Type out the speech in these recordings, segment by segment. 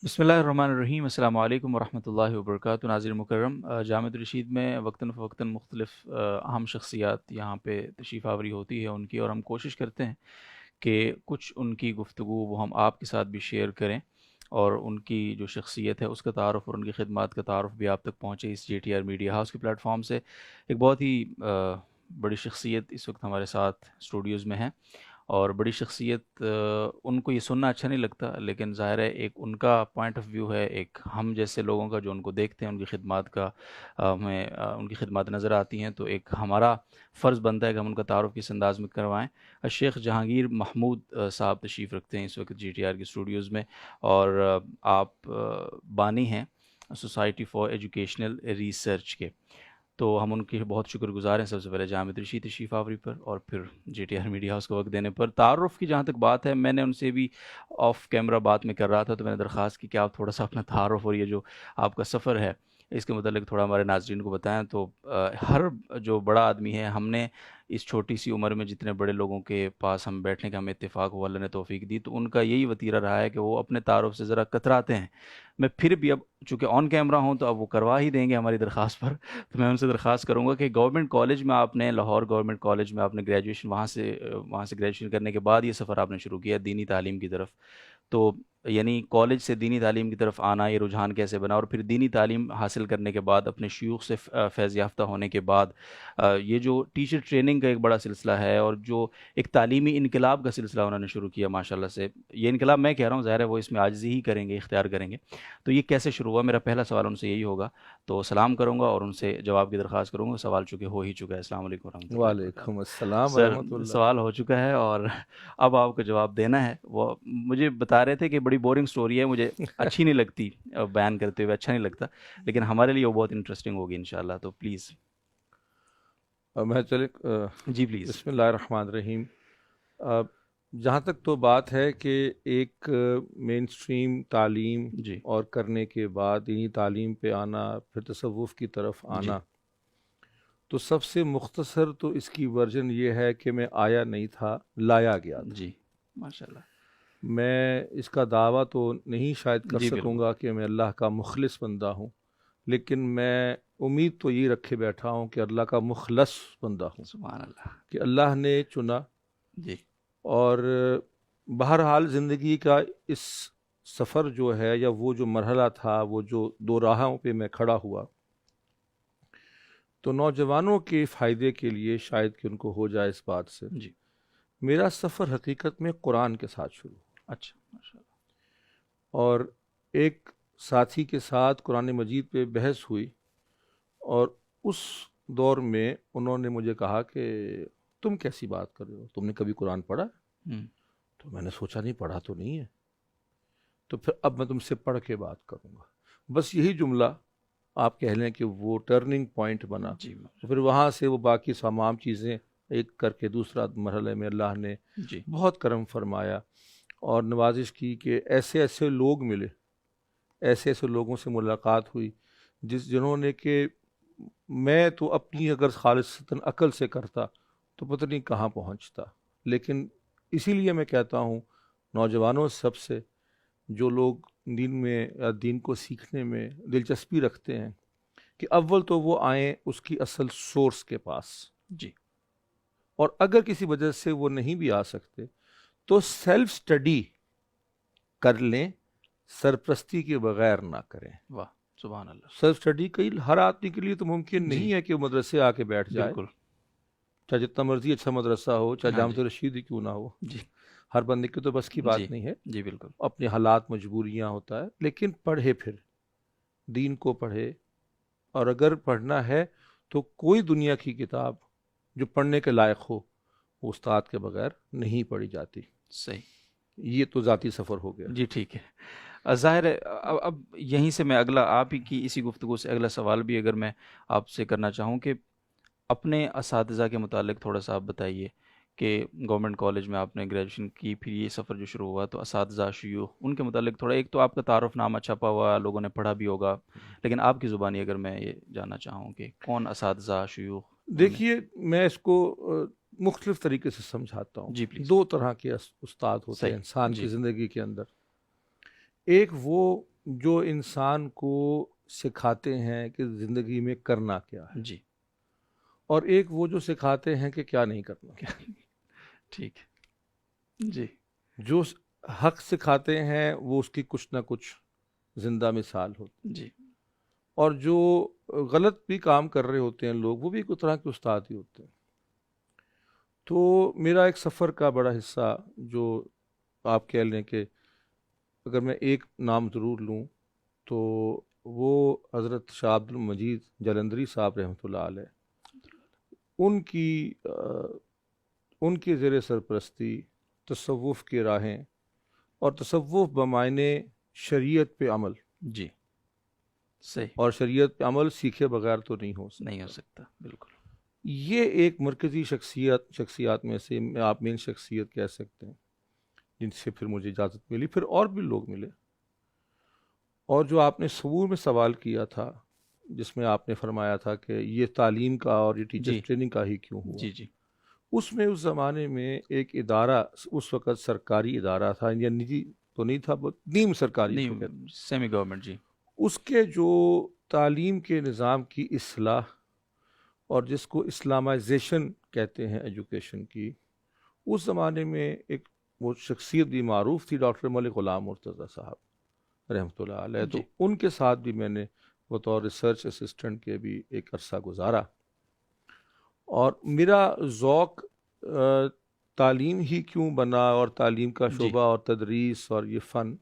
بسم اللہ الرحمن الرحیم، السلام علیکم ورحمۃ اللہ وبرکاتہ۔ ناظرین مکرم، جامعۃ الرشید میں وقتاً فوقتاً مختلف اہم شخصیات یہاں پہ تشریف آوری ہوتی ہے ان کی، اور ہم کوشش کرتے ہیں کہ کچھ ان کی گفتگو وہ ہم آپ کے ساتھ بھی شیئر کریں، اور ان کی جو شخصیت ہے اس کا تعارف اور ان کی خدمات کا تعارف بھی آپ تک پہنچے اس J T R media house کے پلیٹ فارم سے۔ ایک بہت ہی بڑی شخصیت اس وقت ہمارے ساتھ اسٹوڈیوز میں ہیں، اور بڑی شخصیت ان کو یہ سننا اچھا نہیں لگتا، لیکن ظاہر ہے ایک ان کا پوائنٹ آف ویو ہے، ایک ہم جیسے لوگوں کا جو ان کو دیکھتے ہیں ان کی خدمات کا، ہمیں ان کی خدمات نظر آتی ہیں، تو ایک ہمارا فرض بنتا ہے کہ ہم ان کا تعارف کس انداز میں کروائیں۔ شیخ جہانگیر محمود صاحب تشریف رکھتے ہیں اس وقت جی ٹی آر کے اسٹوڈیوز میں، اور آپ بانی ہیں سوسائٹی فار ایجوکیشنل ریسرچ کے، تو ہم ان کے بہت شکر گزار ہیں سب سے پہلے جامعۃ رشید تشریف آوری پر، اور پھر جے ٹی آر میڈیا ہاؤس کو وقت دینے پر۔ تعارف کی جہاں تک بات ہے، میں نے ان سے بھی آف کیمرہ بات میں کر رہا تھا، تو میں نے درخواست کی کہ آپ تھوڑا سا اپنا تعارف اور یہ جو آپ کا سفر ہے اس کے متعلق تھوڑا ہمارے ناظرین کو بتائیں۔ تو ہر جو بڑا آدمی ہے، ہم نے اس چھوٹی سی عمر میں جتنے بڑے لوگوں کے پاس ہم بیٹھنے کا ہمیں اتفاق ہوا، اللہ نے توفیق دی، تو ان کا یہی وتیرہ رہا ہے کہ وہ اپنے تعارف سے ذرا کتراتے ہیں۔ میں پھر بھی اب چونکہ آن کیمرہ ہوں تو اب وہ کروا ہی دیں گے ہماری درخواست پر، تو میں ان سے درخواست کروں گا کہ گورنمنٹ کالج میں آپ نے، لاہور گورنمنٹ کالج میں آپ نے گریجویشن، وہاں سے گریجویشن کرنے کے بعد یہ سفر آپ نے شروع کیا دینی تعلیم کی طرف، تو یعنی کالج سے دینی تعلیم کی طرف آنا، یہ رجحان کیسے بنا، اور پھر دینی تعلیم حاصل کرنے کے بعد اپنے شیوخ سے فیض یافتہ ہونے کے بعد یہ جو ٹیچر ٹریننگ کا ایک بڑا سلسلہ ہے، اور جو ایک تعلیمی انقلاب کا سلسلہ انہوں نے شروع کیا ماشاءاللہ سے، یہ انقلاب میں کہہ رہا ہوں، ظاہر ہے وہ اس میں عاجزی ہی کریں گے، اختیار کریں گے، تو یہ کیسے شروع ہوا؟ میرا پہلا سوال ان سے یہی ہوگا، تو سلام کروں گا اور ان سے جواب کی درخواست کروں گا۔ سوال چونکہ ہو ہی چکا ہے۔ السلام علیکم ورحمۃ اللہ وعلیکم وبرکاتہ۔ السلام سر، ورحمۃ اللہ۔ سوال ہو چکا ہے اور اب آپ کو جواب دینا ہے۔ وہ مجھے بتا رہے تھے کہ بڑی بورنگ سٹوری ہے، مجھے اچھی نہیں لگتی، بیان کرتے ہوئے اچھا نہیں لگتا، لیکن ہمارے لیے وہ بہت انٹرسٹنگ ہوگی انشاءاللہ، تو پلیز۔ میں چلے جی پلیز۔ بسم اللہ الرحمن الرحیم۔ جہاں تک تو بات ہے کہ ایک مین اسٹریم تعلیم جی اور کرنے کے بعد دینی تعلیم پہ آنا، پھر تصوف کی طرف جی آنا، تو سب سے مختصر تو اس کی ورژن یہ ہے کہ میں آیا نہیں تھا، لایا گیا تھا۔ جی ماشاءاللہ۔ میں اس کا دعویٰ تو نہیں شاید کر جی سکوں بالکل۔ گا کہ میں اللہ کا مخلص بندہ ہوں، لیکن میں امید تو یہ رکھے بیٹھا ہوں کہ اللہ کا مخلص بندہ ہوں، سبحان اللہ۔ کہ اللہ نے چنا۔ جی اور بہرحال زندگی کا اس سفر جو ہے، یا وہ جو مرحلہ تھا، وہ جو دو راہوں پہ میں کھڑا ہوا، تو نوجوانوں کے فائدے کے لیے شاید کہ ان کو ہو جائے اس بات سے، جی میرا سفر حقیقت میں قرآن کے ساتھ شروع ہوا، اچھا ماشاءاللہ۔ اور ایک ساتھی کے ساتھ قرآن مجید پہ بحث ہوئی، اور اس دور میں انہوں نے مجھے کہا کہ تم کیسی بات کر رہے ہو، تم نے کبھی قرآن پڑھا؟ ہوں، تو میں نے سوچا نہیں، پڑھا تو نہیں ہے۔ تو پھر اب میں تم سے پڑھ کے بات کروں گا، بس یہی جملہ آپ کہہ لیں کہ وہ ٹرننگ پوائنٹ بنا۔ جی پھر وہاں سے وہ باقی تمام چیزیں ایک کر کے دوسرا مرحلے میں اللہ نے جی بہت کرم فرمایا اور نوازش کی کہ ایسے ایسے لوگ ملے، ایسے ایسے لوگوں سے ملاقات ہوئی جنہوں نے کہ میں تو اپنی اگر خالصتاً عقل سے کرتا تو پتہ نہیں کہاں پہنچتا، لیکن اسی لیے میں کہتا ہوں نوجوانوں سب سے، جو لوگ دین میں یا دین کو سیکھنے میں دلچسپی رکھتے ہیں، کہ اول تو وہ آئیں اس کی اصل سورس کے پاس، جی اور اگر کسی وجہ سے وہ نہیں بھی آ سکتے تو سیلف سٹڈی کر لیں، سرپرستی کے بغیر نہ کریں۔ واہ، سبحان اللہ۔ سیلف سٹڈی کئی ہر آدمی کے لیے تو ممکن جی نہیں ہے کہ وہ مدرسے آ کے بیٹھ جائے، بالکل۔ چاہے جتنا مرضی اچھا مدرسہ ہو، چاہے ہاں جی۔ جامعۃ رشید ہی کیوں نہ ہو، جی ہر بندے کی تو بس کی جی بات نہیں ہے، جی بالکل۔ اپنے حالات مجبوریاں ہوتا ہے، لیکن پڑھے، پھر دین کو پڑھے، اور اگر پڑھنا ہے تو کوئی دنیا کی کتاب جو پڑھنے کے لائق ہو وہ استاد کے بغیر نہیں پڑھی جاتی۔ صحیح۔ یہ تو ذاتی سفر ہو گیا۔ جی ٹھیک ہے۔ ظاہر ہے اب یہیں سے میں اگلا، آپ ہی کی اسی گفتگو سے اگلا سوال بھی اگر میں آپ سے کرنا چاہوں کہ اپنے اساتذہ کے متعلق تھوڑا سا آپ بتائیے کہ گورنمنٹ کالج میں آپ نے گریجویشن کی، پھر یہ سفر جو شروع ہوا، تو اساتذہ شیوخ ان کے متعلق تھوڑا، ایک تو آپ کا تعارف نامہ چھپا ہوا، لوگوں نے پڑھا بھی ہوگا، لیکن آپ کی زبانی اگر میں یہ جاننا چاہوں کہ کون اساتذہ شیوخ ان میں۔ دیکھیے، میں اس کو مختلف طریقے سے سمجھاتا ہوں۔ جی پلیز۔ دو طرح کے استاد ہوتے ہیں صحیح۔ انسان کی جی زندگی کے اندر۔ ایک وہ جو انسان کو سکھاتے ہیں کہ زندگی میں کرنا کیا ہے، جی اور ایک وہ جو سکھاتے ہیں کہ کیا نہیں کرنا. ٹھیک ہے. جی جو حق سکھاتے ہیں وہ اس کی کچھ نہ کچھ زندہ مثال ہوتی، جی اور جو غلط بھی کام کر رہے ہوتے ہیں لوگ، وہ بھی ایک طرح کے استاد ہی ہوتے ہیں. تو میرا ایک سفر کا بڑا حصہ، جو آپ کہہ لیں کہ اگر میں ایک نام ضرور لوں تو وہ حضرت شاہ عبد المجید جلندری صاحب رحمۃ اللہ علیہ، ان کی زیر سرپرستی تصوف کی راہیں، اور تصوف بمعنی شریعت پہ عمل، جی صحیح. اور شریعت پہ عمل سیکھے بغیر تو نہیں ہو سکتا. نہیں ہو سکتا بالکل. یہ ایک مرکزی شخصیات میں سے آپ مین شخصیت کہہ سکتے ہیں، جن سے پھر مجھے اجازت ملی. پھر اور بھی لوگ ملے. اور جو آپ نے شعور میں سوال کیا تھا، جس میں آپ نے فرمایا تھا کہ یہ تعلیم کا اور یہ ٹیچر جی ٹریننگ کا ہی کیوں ہوا، جی جی اس میں اس زمانے میں ایک ادارہ، اس وقت سرکاری ادارہ تھا، یا نجی تو نہیں تھا، نیم سرکاری اس کو کہتے ہیں. نہیں سیمی گورنمنٹ. جی اس کے جو تعلیم کے نظام کی اصلاح، اور جس کو اسلامائزیشن کہتے ہیں ایجوکیشن کی، اس زمانے میں ایک وہ شخصیت بھی معروف تھی، ڈاکٹر ملک غلام مرتضیٰ صاحب رحمۃ اللہ علیہ. تو جی ان کے ساتھ بھی میں نے بطور ریسرچ اسسٹنٹ کے بھی ایک عرصہ گزارا. اور میرا ذوق تعلیم ہی کیوں بنا، اور تعلیم کا جی شعبہ اور تدریس اور یہ فن،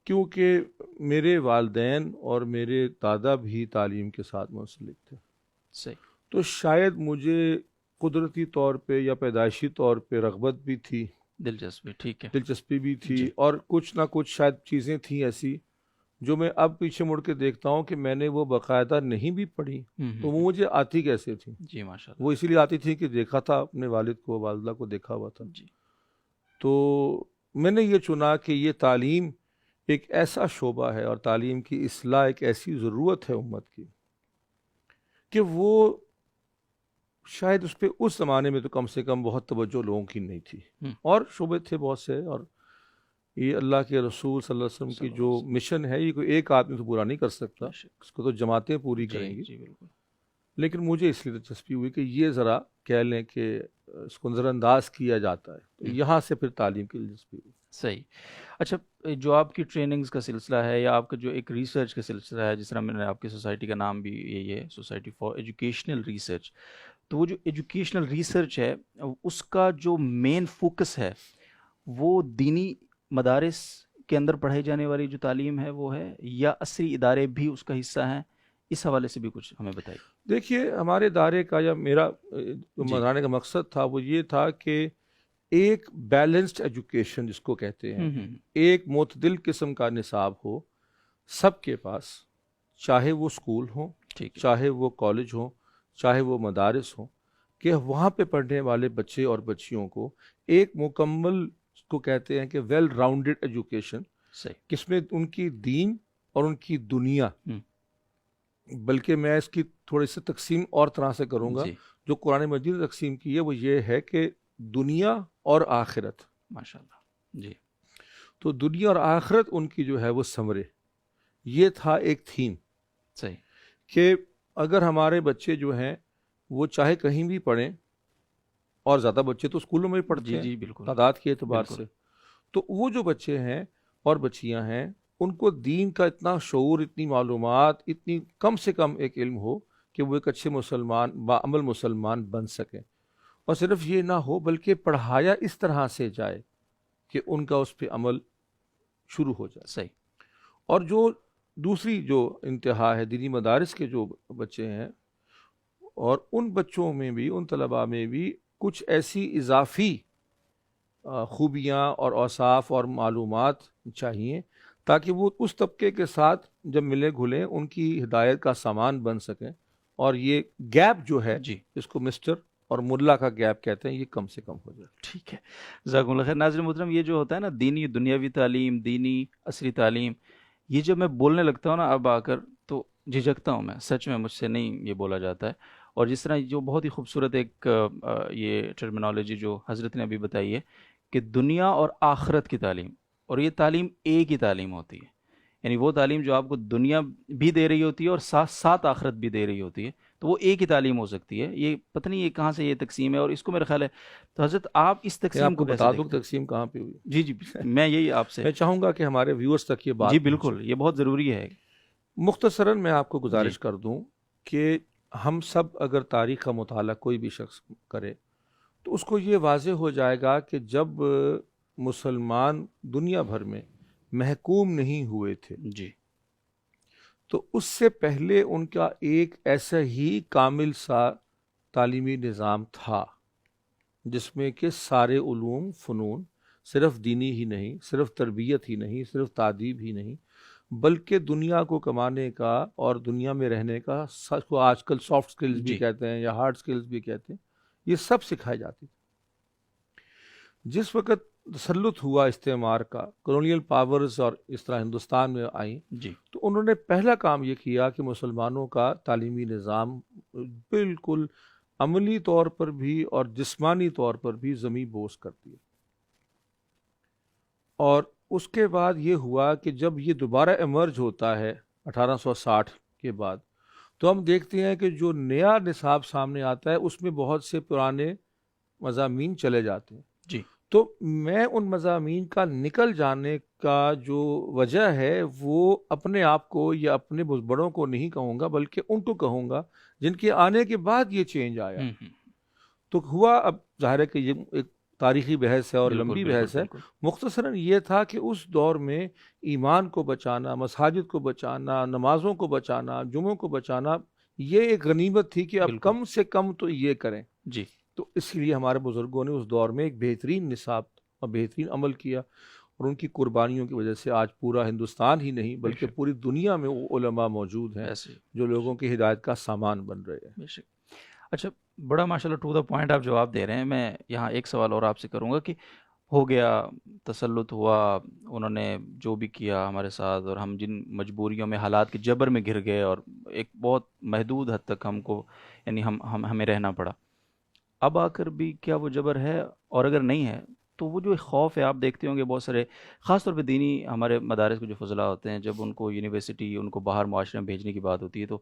کیونکہ میرے والدین اور میرے دادا بھی تعلیم کے ساتھ منسلک تھے. صحیح. تو شاید مجھے قدرتی طور پہ یا پیدائشی طور پہ رغبت بھی تھی، دلچسپی. ٹھیک ہے. دلچسپی بھی تھی، جی اور کچھ نہ کچھ شاید چیزیں تھیں ایسی جو میں اب پیچھے مڑ کے دیکھتا ہوں کہ میں نے وہ باقاعدہ نہیں بھی پڑھی، تو وہ مجھے آتی کیسے تھی. جی ماشاء اللہ. وہ اسی لیے آتی تھی کہ دیکھا تھا اپنے والد کو، والدہ کو دیکھا ہوا تھا. جی تو میں نے یہ چنا کہ یہ تعلیم ایک ایسا شعبہ ہے، اور تعلیم کی اصلاح ایک ایسی ضرورت ہے امت کی، کہ وہ شاید اس پہ اس زمانے میں تو کم سے کم بہت توجہ لوگوں کی نہیں تھی. اور شعبے تھے بہت سے، اور یہ اللہ کے رسول صلی اللہ علیہ وسلم کی جو مشن ہے، یہ کوئی ایک آدمی تو پورا نہیں کر سکتا، اس کو تو جماعتیں پوری کریں گی. جی بالکل. لیکن مجھے اس لیے دلچسپی ہوئی کہ یہ ذرا کہہ لیں کہ اس کو نظر انداز کیا جاتا ہے، تو یہاں سے پھر تعلیم کی دلچسپی ہوئی. صحیح. اچھا، جو آپ کی ٹریننگز کا سلسلہ ہے، یا آپ کا جو ایک ریسرچ کا سلسلہ ہے، جس طرح میں نے آپ کی سوسائٹی کا نام بھی یہی ہے، سوسائٹی فار ایجوکیشنل ریسرچ، تو وہ جو ایجوکیشنل ریسرچ ہے، اس کا جو مین فوکس ہے وہ دینی مدارس کے اندر پڑھائی جانے والی جو تعلیم ہے وہ ہے، یا عصری ادارے بھی اس کا حصہ ہیں؟ اس حوالے سے بھی کچھ ہمیں بتائیے. دیکھیے، ہمارے ادارے کا یا میرا بتانے کا مقصد تھا وہ یہ تھا کہ ایک بیلنسڈ ایجوکیشن جس کو کہتے ہیں، ایک معتدل قسم کا نصاب ہو سب کے پاس، چاہے وہ اسکول ہوں، چاہے وہ کالج ہوں، چاہے وہ مدارس ہوں، کہ وہاں پہ پڑھنے والے بچے اور بچیوں کو ایک مکمل کو کہتے ہیں کہ ویل راؤنڈڈ ایجوکیشن، جس میں ان کی دین اور ان کی دنیا، بلکہ میں اس کی تھوڑی سی تقسیم اور طرح سے کروں گا. جو قرآن مجید نے تقسیم کی ہے وہ یہ ہے کہ دنیا اور آخرت. ماشاءاللہ. جی. تو دنیا اور آخرت ان کی جو ہے وہ سمرے، یہ تھا ایک تھیم. صحیح. کہ اگر ہمارے بچے جو ہیں وہ چاہے کہیں بھی پڑھیں، اور زیادہ بچے تو اسکولوں میں ہی پڑھتے ہیں تعداد کے اعتبار سے، تو وہ جو بچے ہیں اور بچیاں ہیں، ان کو دین کا اتنا شعور، اتنی معلومات، اتنی کم سے کم ایک علم ہو کہ وہ ایک اچھے مسلمان، باعمل مسلمان بن سکیں. اور صرف یہ نہ ہو بلکہ پڑھایا اس طرح سے جائے کہ ان کا اس پہ عمل شروع ہو جائے. صحیح. اور جو دوسری جو انتہا ہے دینی مدارس کے جو بچے ہیں، اور ان بچوں میں بھی، ان طلباء میں بھی کچھ ایسی اضافی خوبیاں اور اوصاف اور معلومات چاہیے تاکہ وہ اس طبقے کے ساتھ جب ملے گھلیں ان کی ہدایت کا سامان بن سکیں، اور یہ گیپ جو ہے اس کو مسٹر اور ملا کا گیپ کہتے ہیں، یہ کم سے کم ہو جائے. ٹھیک ہے. جزاکم اللہ خیر. ناظرین محترم، یہ جو ہوتا ہے نا دینی دنیاوی تعلیم، دینی عصری تعلیم، یہ جب میں بولنے لگتا ہوں نا اب آ کر، تو جھجکتا ہوں میں، سچ میں مجھ سے نہیں یہ بولا جاتا ہے. اور جس طرح جو بہت ہی خوبصورت ایک یہ ٹرمینالوجی جو حضرت نے ابھی بتائی ہے کہ دنیا اور آخرت کی تعلیم، اور یہ تعلیم ایک ہی تعلیم ہوتی ہے. یعنی وہ تعلیم جو آپ کو دنیا بھی دے رہی ہوتی ہے اور ساتھ ساتھ آخرت بھی دے رہی ہوتی ہے، تو وہ ایک ہی تعلیم ہو سکتی ہے. یہ پتہ نہیں یہ کہاں سے یہ تقسیم ہے، اور اس کو میرا خیال ہے تو حضرت آپ اس میں تقسیم آپ کو کو کیسے بتا دوں دیکھتے کہ ہیں؟ تقسیم کہاں پہ ہوئی. جی جی، میں یہی آپ سے. میں چاہوں گا کہ ہمارے ویورز تک یہ جی بات پہنچے. بالکل، یہ بہت ضروری ہے. مختصراً میں آپ کو جی گزارش کر دوں کہ ہم سب اگر تاریخ کا مطالعہ کوئی بھی شخص کرے تو اس کو یہ واضح ہو جائے گا کہ جب مسلمان دنیا بھر میں محکوم نہیں ہوئے تھے جی تو اس سے پہلے ان کا ایک ایسا ہی کامل سا تعلیمی نظام تھا جس میں کہ سارے علوم فنون، صرف دینی ہی نہیں، صرف تربیت ہی نہیں، صرف تعدیب ہی نہیں، بلکہ دنیا کو کمانے کا اور دنیا میں رہنے کا، سچ کو آج کل سافٹ سکلز بھی جی کہتے ہیں یا ہارڈ سکلز بھی کہتے ہیں، یہ سب سکھائی جاتی تھی. جس وقت تسلط ہوا استعمار کا، کولونیل پاورز اور اس طرح ہندوستان میں آئیں، جی تو انہوں نے پہلا کام یہ کیا کہ مسلمانوں کا تعلیمی نظام بالکل عملی طور پر بھی اور جسمانی طور پر بھی زمیں بوس کر دیا. اور اس کے بعد یہ ہوا کہ جب یہ دوبارہ ایمرج ہوتا ہے 1860 کے بعد، تو ہم دیکھتے ہیں کہ جو نیا نصاب سامنے آتا ہے اس میں بہت سے پرانے مضامین چلے جاتے ہیں. جی تو میں ان مضامین کا نکل جانے کا جو وجہ ہے وہ اپنے آپ کو یا اپنے بڑوں کو نہیں کہوں گا، بلکہ ان کو کہوں گا جن کے آنے کے بعد یہ چینج آیا. تو ہوا، اب ظاہر ہے کہ یہ ایک تاریخی بحث ہے اور بالکل لمبی بالکل بحث ہے. بالکل. مختصراً یہ تھا کہ اس دور میں ایمان کو بچانا، مساجد کو بچانا، نمازوں کو بچانا، جمعوں کو بچانا، یہ ایک غنیمت تھی کہ اب بالکل کم سے کم تو یہ کریں. جی تو اس لیے ہمارے بزرگوں نے اس دور میں ایک بہترین نصاب اور بہترین عمل کیا، اور ان کی قربانیوں کی وجہ سے آج پورا ہندوستان ہی نہیں بے بلکہ شک پوری دنیا میں وہ علماء موجود ہیں ایسے جو لوگوں کی ہدایت کا سامان بن رہے ہیں. بے شک. اچھا، بڑا ماشاءاللہ ٹو دا پوائنٹ آپ جواب دے رہے ہیں. میں یہاں ایک سوال اور آپ سے کروں گا کہ ہو گیا، تسلط ہوا، انہوں نے جو بھی کیا ہمارے ساتھ، اور ہم جن مجبوریوں میں، حالات کے جبر میں گر گئے، اور ایک بہت محدود حد تک ہم کو، یعنی ہمیں رہنا پڑا. اب آ کر بھی کیا وہ جبر ہے؟ اور اگر نہیں ہے تو وہ جو ایک خوف ہے، آپ دیکھتے ہوں گے بہت سارے خاص طور پہ دینی ہمارے مدارس کے جو فضلاء ہوتے ہیں، جب ان کو یونیورسٹی، ان کو باہر معاشرے میں بھیجنے کی بات ہوتی ہے تو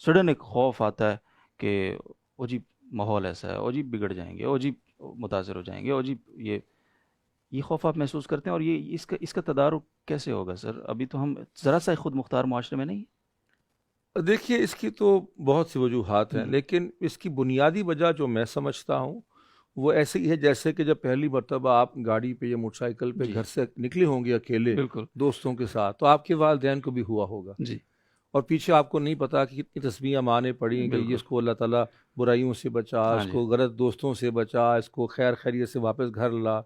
سڈن ایک خوف آتا ہے کہ او جی ماحول ایسا ہے، او جی بگڑ جائیں گے، او جی متاثر ہو جائیں گے، او جی یہ خوف آپ محسوس کرتے ہیں. اور یہ اس کا تدارک کیسے ہوگا سر؟ ابھی تو ہم ذرا سا خود مختار معاشرے میں نہیں. دیکھیے، اس کی تو بہت سی وجوہات ہیں، جی لیکن اس کی بنیادی وجہ جو میں سمجھتا ہوں وہ ایسے ہی ہے جیسے کہ جب پہلی مرتبہ آپ گاڑی پہ یا موٹر سائیکل پہ جی گھر سے نکلے ہوں گے اکیلے بالکل. دوستوں کے ساتھ، تو آپ کے والدین کو بھی ہوا ہوگا، جی اور پیچھے آپ کو نہیں پتا کہ کتنی تسبیحیں مانے پڑیں کہ یہ بالکل. اس کو اللہ تعالیٰ برائیوں سے بچا، ہاں اس جی کو غلط دوستوں سے بچا، اس کو خیر خیریت سے واپس گھر لا.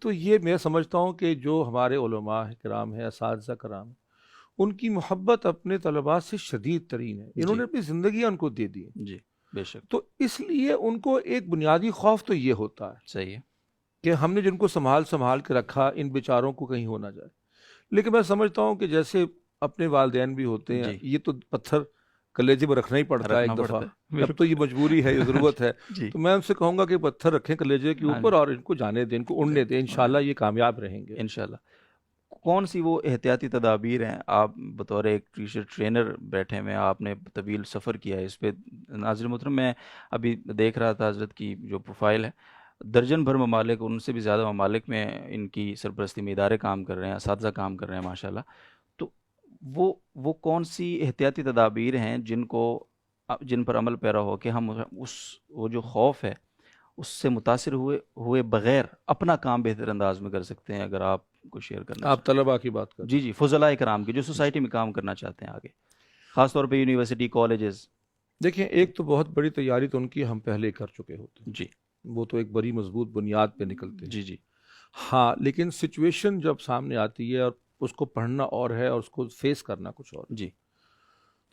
تو یہ میں سمجھتا ہوں کہ جو ہمارے علماء کرام ہیں، اساتذہ کرام ہیں، ان کی محبت اپنے طلباء سے شدید ترین ہے. انہوں جی نے اپنی زندگیاں ان کو دے دی، جی بے شک. تو اس لیے ان کو ایک بنیادی خوف تو یہ ہوتا ہے صحیح ہے. کہ ہم نے جن کو سنبھال کے رکھا، ان بیچاروں کو کہیں ہو نہ جائے. لیکن میں سمجھتا ہوں کہ جیسے اپنے والدین بھی ہوتے ہیں، جی یہ تو پتھر کلیجے میں رکھنا ہی پڑتا ہے رکھنا ایک دفعہ، پڑتا ہے اب تو یہ بالکل. مجبوری ہے، یہ ضرورت ہے. جی تو میں ان سے کہوں گا کہ پتھر رکھیں کلیجے کے ہاں اوپر جی اور ان کو جانے دیں، ان کو اڑنے دیں، انشاءاللہ یہ کامیاب رہیں گے. انشاءاللہ. کون سی وہ احتیاطی تدابیر ہیں؟ آپ بطور ایک ٹیچر ٹرینر بیٹھے ہوئے ہیں، آپ نے طویل سفر کیا ہے اس پہ. ناظرین محترم، میں ابھی دیکھ رہا تھا حضرت کی جو پروفائل ہے، درجن بھر ممالک، ان سے بھی زیادہ ممالک میں ان کی سرپرستی میں ادارے کام کر رہے ہیں، اساتذہ کام کر رہے ہیں ماشاءاللہ. تو وہ کون سی احتیاطی تدابیر ہیں جن پر عمل پیرا ہو کہ ہم وہ جو خوف ہے اس سے متاثر ہوئے بغیر اپنا کام بہتر انداز میں کر سکتے ہیں؟ اگر آپ کو شیئر کرنا آپ چاہیں. طلباء کی بات کر رہے جی جی، فضلاء کرام کی جو ہیں جی. سوسائٹی میں کام کرنا چاہتے ہیں آگے، خاص طور پہ یونیورسٹی، کالجز. دیکھیں، ایک تو بہت بڑی تیاری تو ان کی ہم پہلے کر چکے ہوتے ہیں، جی وہ تو ایک بڑی مضبوط بنیاد پہ نکلتے ہیں. جی جی ہاں، لیکن سچویشن جب سامنے آتی ہے اور اس کو پڑھنا اور ہے اور اس کو فیس کرنا کچھ اور ہے، جی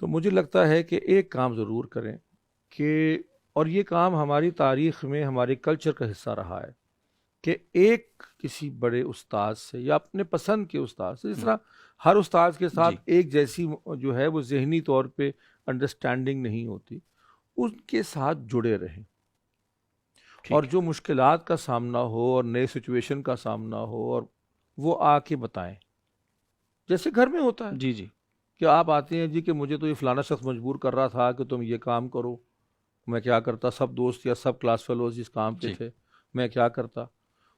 تو مجھے لگتا ہے کہ ایک کام ضرور کریں کہ، اور یہ کام ہماری تاریخ میں ہمارے کلچر کا حصہ رہا ہے، کہ ایک کسی بڑے استاد سے یا اپنے پسند کے استاد سے، جس طرح ہر استاد کے جی ساتھ ایک جیسی جو ہے وہ ذہنی طور پہ انڈرسٹینڈنگ نہیں ہوتی، ان کے ساتھ جڑے رہیں، اور ٹھیک ہے. جو مشکلات کا سامنا ہو اور نئے سچویشن کا سامنا ہو اور وہ آ کے بتائیں. جیسے گھر میں ہوتا ہے جی جی کہ آپ آتے ہیں جی کہ مجھے تو یہ فلانا شخص مجبور کر رہا تھا کہ تم یہ کام کرو. میں کیا کرتا, سب دوست یا سب کلاس فیلوز اس کام پہ جی تھے, میں کیا کرتا.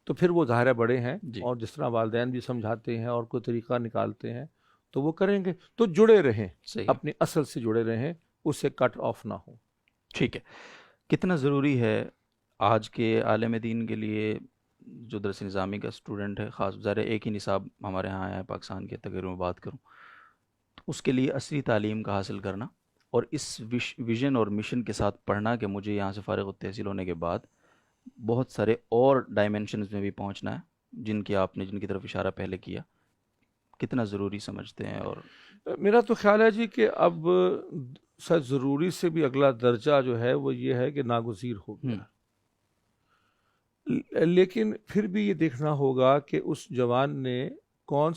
تو پھر وہ ظاہر ہے بڑے ہیں جی اور جس طرح والدین بھی سمجھاتے ہیں اور کوئی طریقہ نکالتے ہیں تو وہ کریں گے. تو جڑے رہیں, صحیح ہے. اپنی اصل سے جڑے رہیں, اس سے کٹ آف نہ ہو. ٹھیک ہے. کتنا ضروری ہے آج کے عالم دین کے لیے جو درس نظامی کا اسٹوڈنٹ ہے, خاص ظاہر ہے ایک ہی نصاب ہمارے ہاں ہے پاکستان کے تغیر میں بات کروں, تو اس کے لیے اصلی تعلیم کا حاصل کرنا اور اس ویژن اور مشن کے ساتھ پڑھنا کہ مجھے یہاں سے فارغ التحصیل ہونے کے بعد بہت سارے اور ڈائمینشنز میں بھی پہنچنا ہے جن کی طرف اشارہ پہلے کیا, کتنا ضروری سمجھتے ہیں؟ اور میرا تو خیال ہے جی کہ اب سچ ضروری سے بھی اگلا درجہ جو ہے وہ یہ ہے کہ ناگزیر ہو گیا. لیکن پھر بھی یہ دیکھنا ہوگا کہ اس جوان نے کون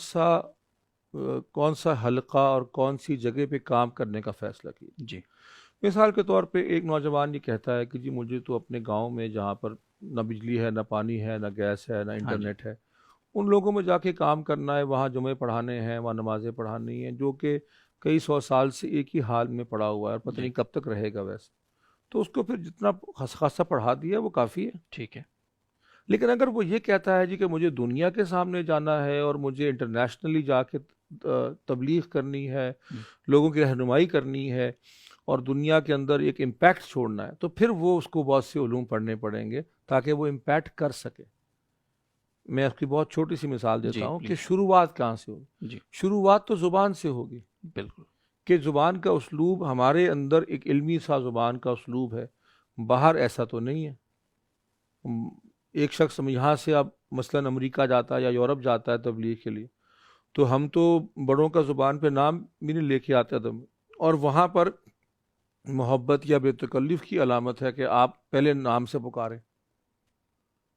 سا حلقہ اور کون سی جگہ پہ کام کرنے کا فیصلہ کیا. جی مثال کے طور پہ ایک نوجوان یہ کہتا ہے کہ جی مجھے تو اپنے گاؤں میں جہاں پر نہ بجلی ہے, نہ پانی ہے, نہ گیس ہے, نہ ہاں جی انٹرنیٹ ہے, ان لوگوں میں جا کے کام کرنا ہے, وہاں جمعے پڑھانے ہیں, وہاں نمازیں پڑھانی ہیں, جو کہ کئی سو سال سے ایک ہی حال میں پڑا ہوا ہے اور پتہ جی نہیں کب تک رہے گا ویسے. تو اس کو پھر جتنا خاصا پڑھا دیا وہ کافی ہے. ٹھیک ہے. لیکن اگر وہ یہ کہتا ہے جی کہ مجھے دنیا کے سامنے جانا ہے اور مجھے انٹرنیشنلی جا کے تبلیغ کرنی ہے, لوگوں کی رہنمائی کرنی ہے اور دنیا کے اندر ایک امپیکٹ چھوڑنا ہے, تو پھر وہ اس کو بہت سے علوم پڑھنے پڑیں گے تاکہ وہ امپیکٹ کر سکے. میں اس کی بہت چھوٹی سی مثال دیتا جی ہوں کہ پلیز. شروعات کہاں سے ہوگی. جی شروعات تو زبان سے ہوگی بالکل. کہ زبان کا اسلوب ہمارے اندر ایک علمی سا زبان کا اسلوب ہے, باہر ایسا تو نہیں ہے. ایک شخص یہاں سے اب مثلاً امریکہ جاتا ہے یا یورپ جاتا ہے تبلیغ کے لیے, تو ہم تو بڑوں کا زبان پہ نام بھی نہیں لے کے آتے تھے, اور وہاں پر محبت یا بے تکلف کی علامت ہے کہ آپ پہلے نام سے پکاریں.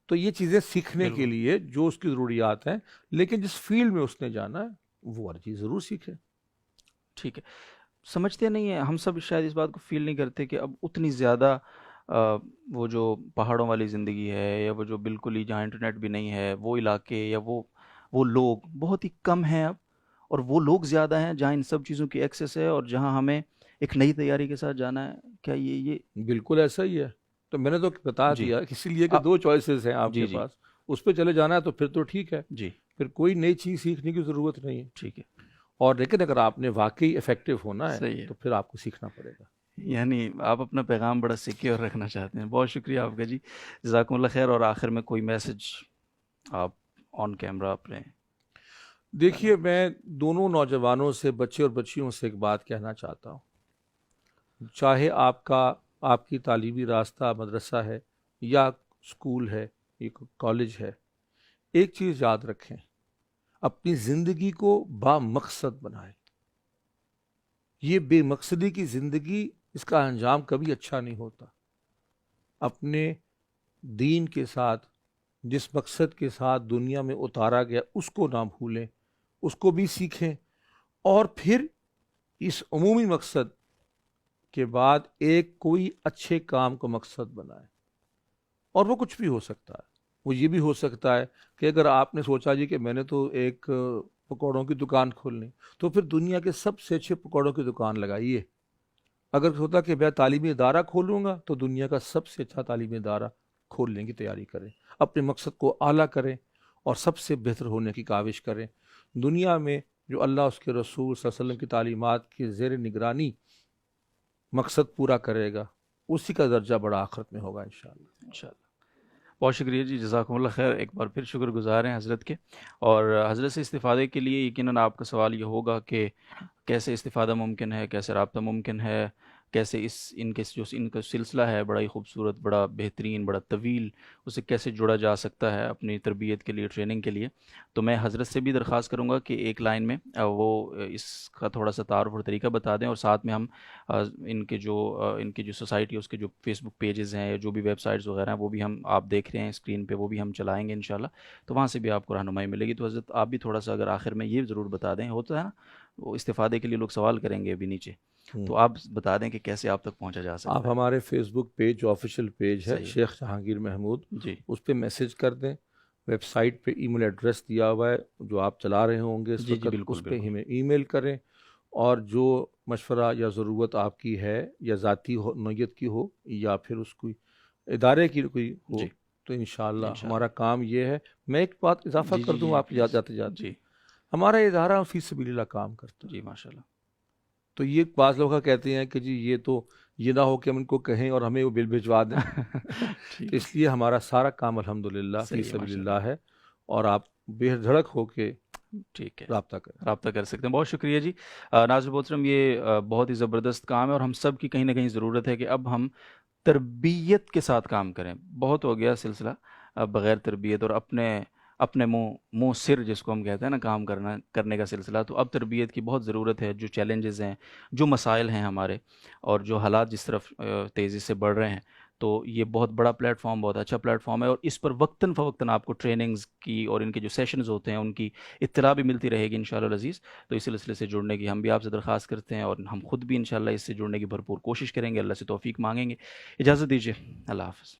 تو یہ چیزیں سیکھنے کے بالکل لیے جو اس کی ضروریات ہیں, لیکن جس فیلڈ میں اس نے جانا ہے وہ ہر چیز ضرور سیکھے. ٹھیک ہے. سمجھتے نہیں ہیں ہم سب, شاید اس بات کو فیل نہیں کرتے کہ اب اتنی زیادہ وہ جو پہاڑوں والی زندگی ہے یا وہ جو بالکل ہی جہاں انٹرنیٹ بھی نہیں ہے وہ علاقے یا وہ لوگ بہت ہی کم ہیں اب, اور وہ لوگ زیادہ ہیں جہاں ان سب چیزوں کی ایکسیس ہے اور جہاں ہمیں ایک نئی تیاری کے ساتھ جانا ہے. کیا یہ بالکل ایسا ہی ہے. تو میں نے تو بتا جی دیا اسی لیے کہ دو چوائسیز ہیں آپ جی کے جی پاس, اس پہ چلے جانا ہے تو پھر تو ٹھیک ہے, جی پھر کوئی نئی چیز سیکھنے کی ضرورت نہیں ہے. ٹھیک ہے. اور لیکن اگر آپ نے واقعی افیکٹو ہونا ہے صحیح ہے. تو پھر آپ کو سیکھنا پڑے گا. یعنی آپ اپنا پیغام بڑا سیکیور رکھنا چاہتے ہیں. بہت شکریہ آپ کا جی, جزاکم اللہ خیر. اور آخر میں کوئی میسج آپ آن کیمرہ اپنے. دیکھیے, میں دونوں نوجوانوں سے, بچے اور بچیوں سے ایک بات کہنا چاہتا ہوں. چاہے آپ کی تعلیمی راستہ مدرسہ ہے یا اسکول ہے یا کالج ہے, ایک چیز یاد رکھیں, اپنی زندگی کو با مقصد بنائیں. یہ بے مقصدی کی زندگی, اس کا انجام کبھی اچھا نہیں ہوتا. اپنے دین کے ساتھ, جس مقصد کے ساتھ دنیا میں اتارا گیا, اس کو نہ بھولیں, اس کو بھی سیکھیں, اور پھر اس عمومی مقصد کے بعد ایک کوئی اچھے کام کو مقصد بنائیں. اور وہ کچھ بھی ہو سکتا ہے. وہ یہ بھی ہو سکتا ہے کہ اگر آپ نے سوچا جی کہ میں نے تو ایک پکوڑوں کی دکان کھولنی, تو پھر دنیا کے سب سے اچھے پکوڑوں کی دکان لگائیے. اگر سوچا کہ میں تعلیمی ادارہ کھولوں گا, تو دنیا کا سب سے اچھا تعلیمی ادارہ کھولنے کی تیاری کریں. اپنے مقصد کو اعلیٰ کریں اور سب سے بہتر ہونے کی کاوش کریں. دنیا میں جو اللہ اس کے رسول صلی اللہ علیہ وسلم کی تعلیمات کے زیر نگرانی مقصد پورا کرے گا, اسی کا درجہ بڑا آخرت میں ہوگا انشاءاللہ. انشاءاللہ. بہت شکریہ جی, جزاکم اللہ خیر. ایک بار پھر شکر گزار ہیں حضرت کے, اور حضرت سے استفادے کے لیے یقیناً آپ کا سوال یہ ہوگا کہ کیسے استفادہ ممکن ہے, کیسے رابطہ ممکن ہے, کیسے ان کا سلسلہ ہے بڑا ہی خوبصورت, بڑا بہترین, بڑا طویل, اسے کیسے جوڑا جا سکتا ہے اپنی تربیت کے لیے, ٹریننگ کے لیے. تو میں حضرت سے بھی درخواست کروں گا کہ ایک لائن میں وہ اس کا تھوڑا سا تعارف اور طریقہ بتا دیں, اور ساتھ میں ہم ان کے جو سوسائٹی, اس کے جو فیس بک پیجز ہیں یا جو بھی ویب سائٹس وغیرہ ہیں وہ بھی ہم, آپ دیکھ رہے ہیں اسکرین پہ, وہ بھی ہم چلائیں گے انشاءاللہ. تو وہاں سے بھی آپ کو رہنمائی ملے گی. تو حضرت آپ بھی تھوڑا سا اگر آخر میں یہ ضرور بتا دیں, ہوتا ہے نا وہ استفادے کے لیے لوگ سوال کریں گے ابھی نیچے, تو آپ بتا دیں کہ کیسے آپ تک پہنچا جا سکتا آپ ہے. ہمارے فیس بک پیج جو آفیشیل پیج ہے صحیح شیخ جہانگیر محمود, جی اس پہ میسج کر دیں, ویب سائٹ پہ ای میل ایڈریس دیا ہوا ہے جو آپ چلا رہے ہوں گے اس جی جی وقت، بالکل اس پہ بالکل ہمیں ای میل کریں، اور جو مشورہ یا ضرورت آپ کی ہے، یا ذاتی نوعیت کی ہو یا پھر اس کوئی ادارے کی کوئی ہو، جی تو انشاءاللہ ہمارا انشاءاللہ کام یہ ہے۔ میں ایک بات اضافہ جی کر جی جی دوں جی آپ پلیز جاتے جاتے، جی ہمارا ادارہ فی سبیل اللہ کام کرتا ہے۔ جی ماشاء اللہ تو یہ بعض لوگ کہتے ہیں کہ جی یہ نہ ہو کہ ہم ان کو کہیں اور ہمیں وہ بل بھجوا دیں ٹھیک تو ہے اس لیے ہمارا سارا کام الحمدللہ فی صحیح ہے سبیل ماشاء اللہ اللہ ہے، اور آپ بے دھڑک ہو کے ٹھیک ہے رابطہ کریں۔ رابطہ کر سکتے ہیں۔ بہت شکریہ جی ناظر محترم، یہ بہت ہی زبردست کام ہے اور ہم سب کی کہیں نہ کہیں ضرورت ہے کہ اب ہم تربیت کے ساتھ کام کریں۔ بہت ہو گیا سلسلہ بغیر تربیت اور اپنے منہ سر جس کو ہم کہتے ہیں نا کام کرنے کا سلسلہ، تو اب تربیت کی بہت ضرورت ہے۔ جو چیلنجز ہیں، جو مسائل ہیں ہمارے، اور جو حالات جس طرف تیزی سے بڑھ رہے ہیں، تو یہ بہت بڑا پلیٹ فارم، بہت اچھا پلیٹ فارم ہے، اور اس پر وقتاً فوقتاً آپ کو ٹریننگز کی اور ان کے جو سیشنز ہوتے ہیں ان کی اطلاع بھی ملتی رہے گی انشاءاللہ العزیز۔ تو اس سلسلے سے جڑنے کی ہم بھی آپ سے درخواست کرتے ہیں، اور ہم خود بھی انشاءاللہ اس سے جڑنے کی بھرپور کوشش کریں گے، اللہ سے توفیق مانگیں گے۔ اجازت دیجیے، اللہ حافظ۔